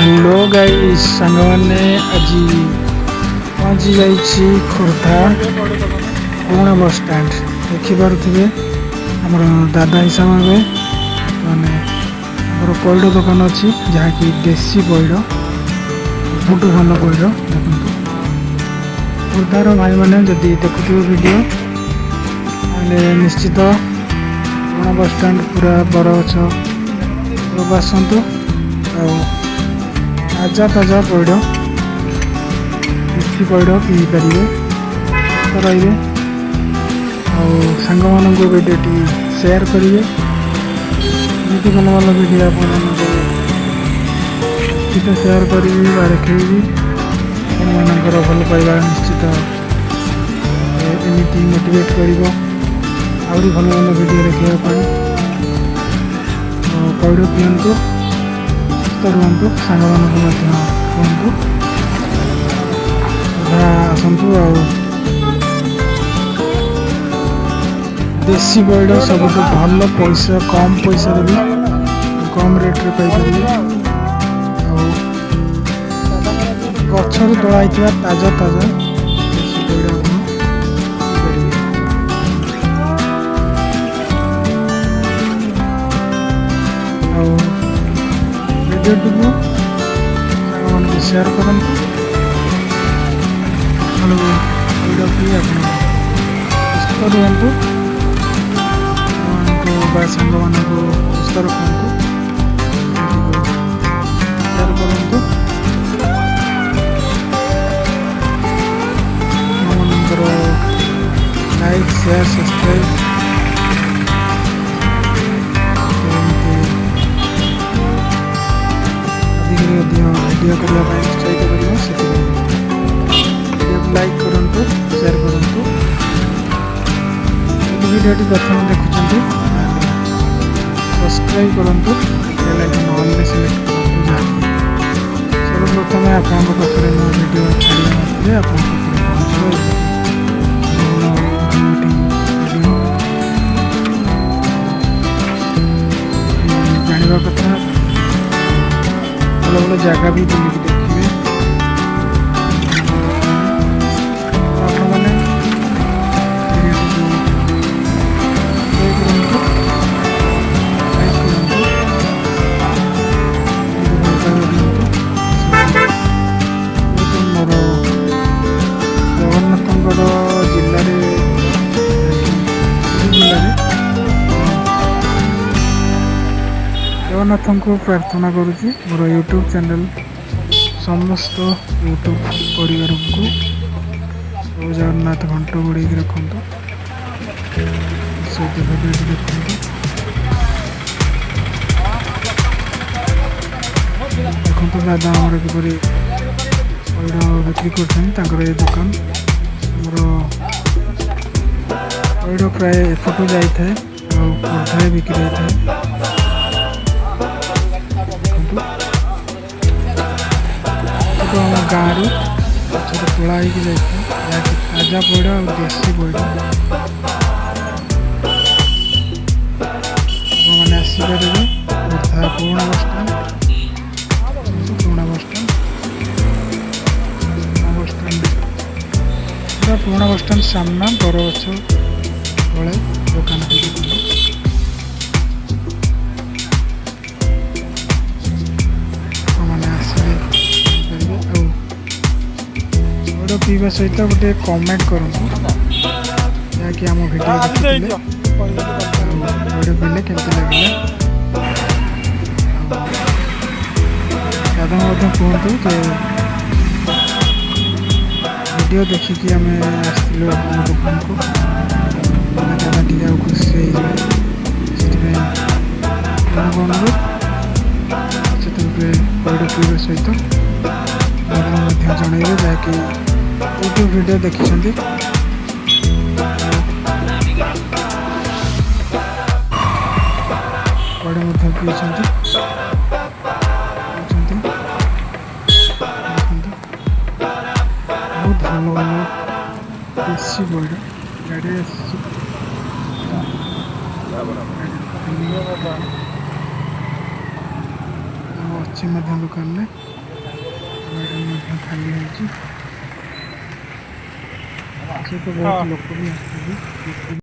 Hello guys सांग मैंने आज पहुँची जाइए खोर्धा पुराना बस स्टैंड देखिपे आम दादा हिसाब हे मैंने पैड़ दुकान अच्छी जहाँकि देसी पैड़ बहुत भल पैड़ देखते खोर्धार भाई मैंने जदि देखुवे वीडियो निश्चित पुराना बस स्टैंड पूरा बरगछ आसतु ताजा ताजा पैड़ देसी पैड़ पी पारे रे सांग मान भिडियो शेयर करेंगे एमती भल भल भिडियो निश्चित शेयर करी देखी मनकर भल पाइबा निश्चित एमती मोटिवेट कर भल भल भिडियो देखापी पैड़ पीतु सुस्थ रुहतु सांग मानक कहतु आसतु देसी पैड़ सब भल पैसा कम पैसा भी कम रेट्रे पाइपर गचर तोड़ा ताजा ताजा देसी पैड़ भिडियो सांग मान शेयर करूँ पैड़ पी आप सुस्थ रुहतु सांग मान सुस्थ रखु शेयर करूँ मनकर लाइक शेयर सब्सक्राइब भिडियो करने उत्साहित कर लाइक करूँ शेयर करूँ भिडियो प्रथम देखुं सब्सक्राइब करूँ बेल आइकन ऑल में सिलेक्ट करूँ जहाँकि सर्वप्रथम आपको पाखे नुआ भिडियो छाड़ा आप जानवा कथा भल भल जगह भी बुलिक देखिए जगन्नाथ को प्रार्थना करुँची मोर यूट्यूब चैनल समस्त यूट्यूब परिवार को सब जगन्नाथ घंट गुड़ी रखु देखो दादा आमर किपरि पैड़ बिक्री कर दुकान पैड़ प्राय एपटू जाए खोर्धा बिक्री होता है आम गाँव गचर तोड़ा जाए ताजा पैड़ और देसी पैड़ मैंने आसपारे खोर्धा पुराना बस स्टैंड पूरा पुराना बस स्टैंड सामना बरगछ तले दुकान पीवा सहित गोटे कमेंट करूँ जहाँकि आम भिडियो पीले केमती लगे दादा कहतु भिडियो देखिकी आम आसलु दुकान को दादा टी खुशी अनुरोध पैड़ पीवा सहित दादा जनइबे जहाँकि यूट्यूब वीडियो देखी पैड़ पी बहुत भल भल देसी पैड़ गाड़ी अच्छे दुकान में खाली हो बहुत लोग भी आते हैं।